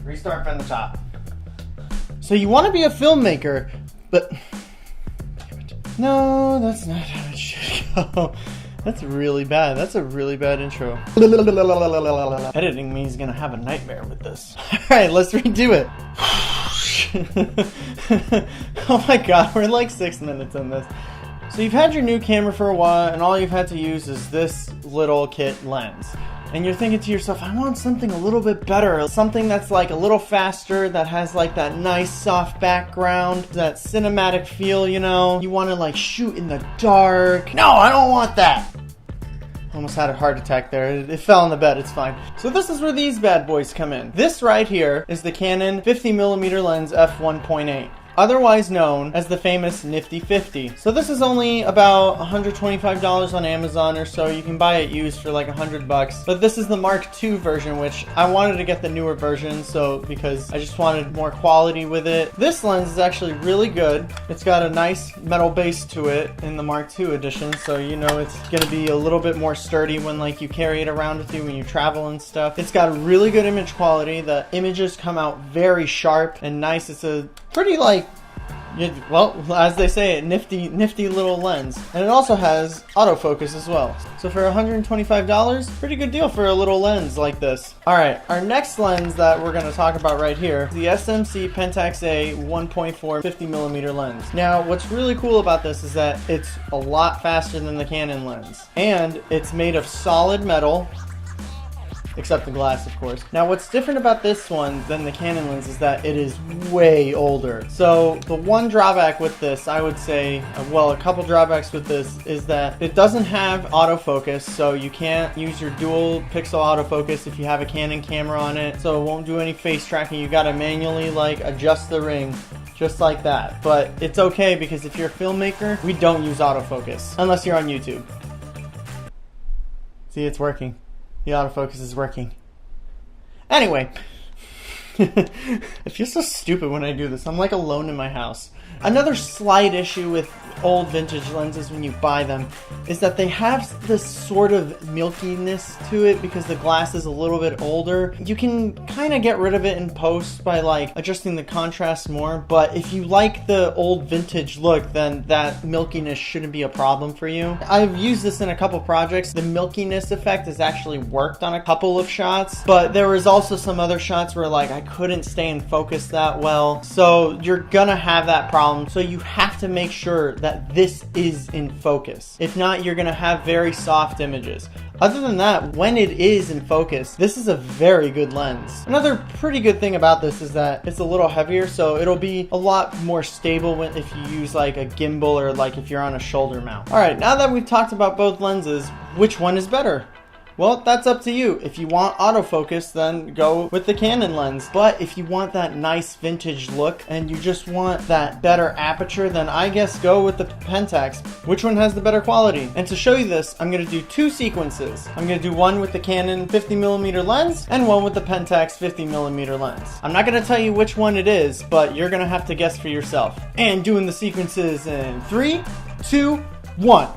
Restart from the top. So you want to be a filmmaker, but... No, that's not how it should go. That's really bad. That's a really bad intro. Editing me is gonna have a nightmare with this. Alright, let's redo it. Oh my god, we're like 6 minutes in this. So you've had your new camera for a while, and all you've had to use is this little kit lens. And you're thinking to yourself, I want something a little bit better. Something that's like a little faster, that has like that nice soft background, that cinematic feel, you know? You want to like shoot in the dark. No, I don't want that. Almost had a heart attack there. It fell on the bed, it's fine. So this is where these bad boys come in. This right here is the Canon 50mm lens f1.8. Otherwise known as the famous Nifty 50. So this is only about $125 on Amazon or so. You can buy it used for like $100. But this is the Mark II version, which I wanted to get the newer version, so because I just wanted more quality with it. This lens is actually really good. It's got a nice metal base to it in the Mark II edition, so you know it's gonna be a little bit more sturdy when like you carry it around with you when you travel and stuff. It's got really good image quality. The images come out very sharp and nice. It's a pretty like, well, as they say, nifty little lens. And it also has autofocus as well. So for $125, pretty good deal for a little lens like this. Alright, our next lens that we're going to talk about right here is the SMC Pentax A 1.4 50mm lens. Now, what's really cool about this is that it's a lot faster than the Canon lens. And it's made of solid metal, except the glass, of course. Now, what's different about this one than the Canon lens is that it is way older. So the one drawback with this, I would say, well, a couple drawbacks with this is that it doesn't have autofocus, so you can't use your dual pixel autofocus if you have a Canon camera on it, so it won't do any face tracking. You gotta manually like adjust the ring just like that. But it's okay because if you're a filmmaker, we don't use autofocus unless you're on YouTube. See, it's working. The autofocus is working. Anyway, I feel so stupid when I do this. I'm like alone in my house. Another slight issue with old vintage lenses when you buy them is that they have this sort of milkiness to it because the glass is a little bit older. You can kind of get rid of it in post by like adjusting the contrast more, but if you like the old vintage look, then that milkiness shouldn't be a problem for you. I've used this in a couple projects. The milkiness effect has actually worked on a couple of shots, but there was also some other shots where like I couldn't stay in focus that well. So you're gonna have that problem. So you have to make sure that this is in focus. If not, you're gonna have very soft images. Other than that, when it is in focus, this is a very good lens. Another pretty good thing about this is that it's a little heavier, so it'll be a lot more stable if you use like a gimbal or like if you're on a shoulder mount. Alright, now that we've talked about both lenses, which one is better? Well, that's up to you. If you want autofocus, then go with the Canon lens. But if you want that nice vintage look and you just want that better aperture, then I guess go with the Pentax. Which one has the better quality? And to show you this, I'm going to do two sequences. I'm going to do one with the Canon 50mm lens and one with the Pentax 50mm lens. I'm not going to tell you which one it is, but you're going to have to guess for yourself. And doing the sequences in 3, 2, 1.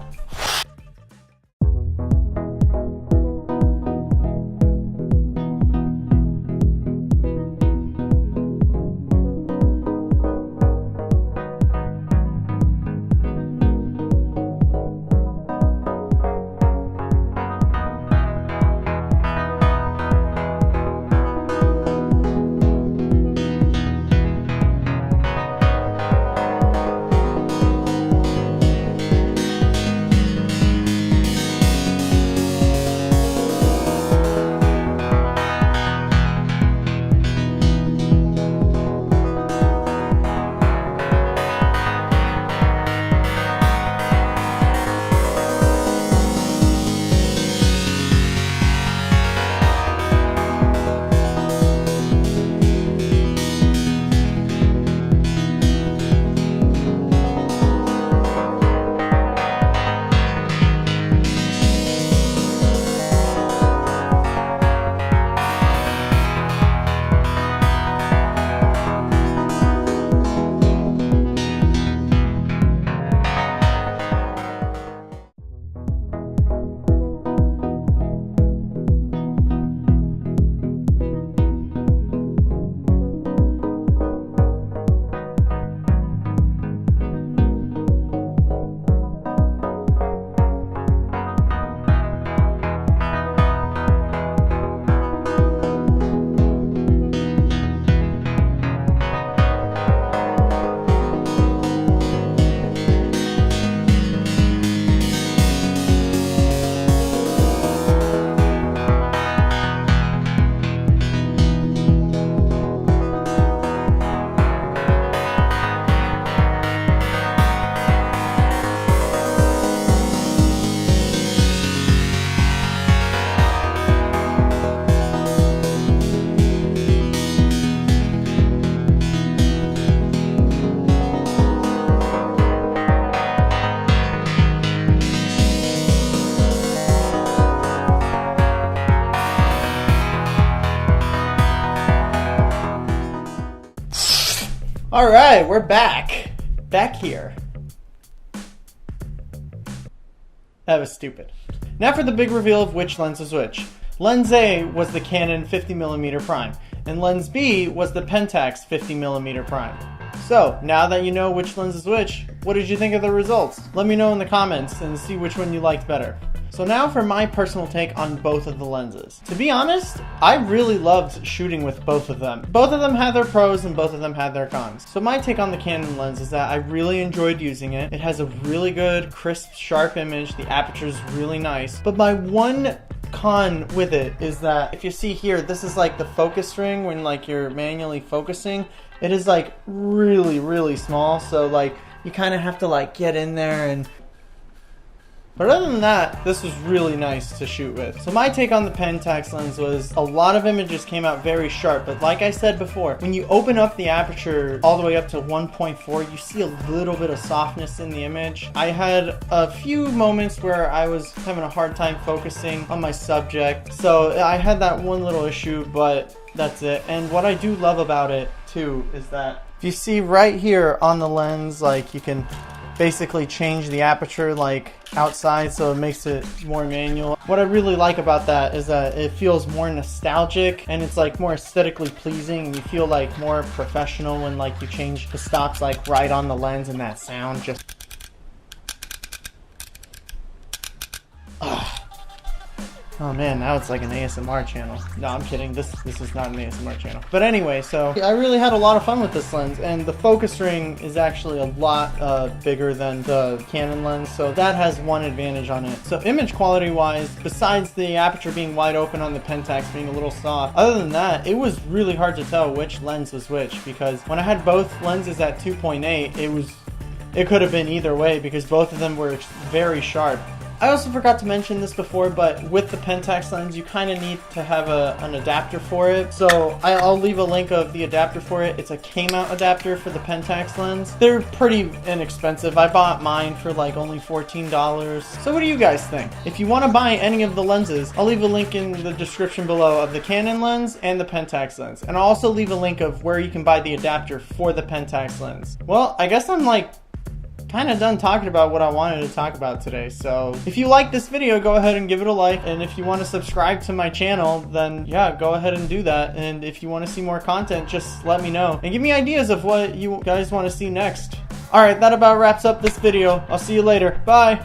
Alright, we're back. Back here. That was stupid. Now for the big reveal of which lens is which. Lens A was the Canon 50mm prime, and lens B was the Pentax 50mm prime. So, now that you know which lens is which, what did you think of the results? Let me know in the comments and see which one you liked better. So now for my personal take on both of the lenses. To be honest, I really loved shooting with both of them. Both of them had their pros and both of them had their cons. So my take on the Canon lens is that I really enjoyed using it. It has a really good, crisp, sharp image. The aperture is really nice. But my one con with it is that if you see here, this is like the focus ring when like you're manually focusing. It is like really small. So like you kind of have to like get in there and... But other than that, this was really nice to shoot with. So my take on the Pentax lens was a lot of images came out very sharp, but like I said before, when you open up the aperture all the way up to 1.4, you see a little bit of softness in the image. I had a few moments where I was having a hard time focusing on my subject, so I had that one little issue, but that's it. And what I do love about it too is that if you see right here on the lens, like you can basically change the aperture like outside, so it makes it more manual. What I really like about that is that it feels more nostalgic and it's like more aesthetically pleasing. You feel like more professional when like you change the stops like right on the lens, and that sound just... Oh man, now it's like an ASMR channel. No, I'm kidding. This is not an ASMR channel. But anyway, so I really had a lot of fun with this lens, and the focus ring is actually a lot bigger than the Canon lens, so that has one advantage on it. So image quality wise, besides the aperture being wide open on the Pentax being a little soft, other than that, it was really hard to tell which lens was which, because when I had both lenses at 2.8, it could have been either way because both of them were very sharp. I also forgot to mention this before, but with the Pentax lens, you kind of need to have an adapter for it. So I'll leave a link of the adapter for it. It's a K-mount adapter for the Pentax lens. They're pretty inexpensive. I bought mine for like only $14. So what do you guys think? If you want to buy any of the lenses, I'll leave a link in the description below of the Canon lens and the Pentax lens. And I'll also leave a link of where you can buy the adapter for the Pentax lens. Well, I guess I'm like kind of done talking about what I wanted to talk about today. So if you like this video, go ahead and give it a like, and if you want to subscribe to my channel, then yeah, go ahead and do that. And if you want to see more content, just let me know and give me ideas of what you guys want to see next. Alright, that about wraps up this video. I'll see you later. Bye!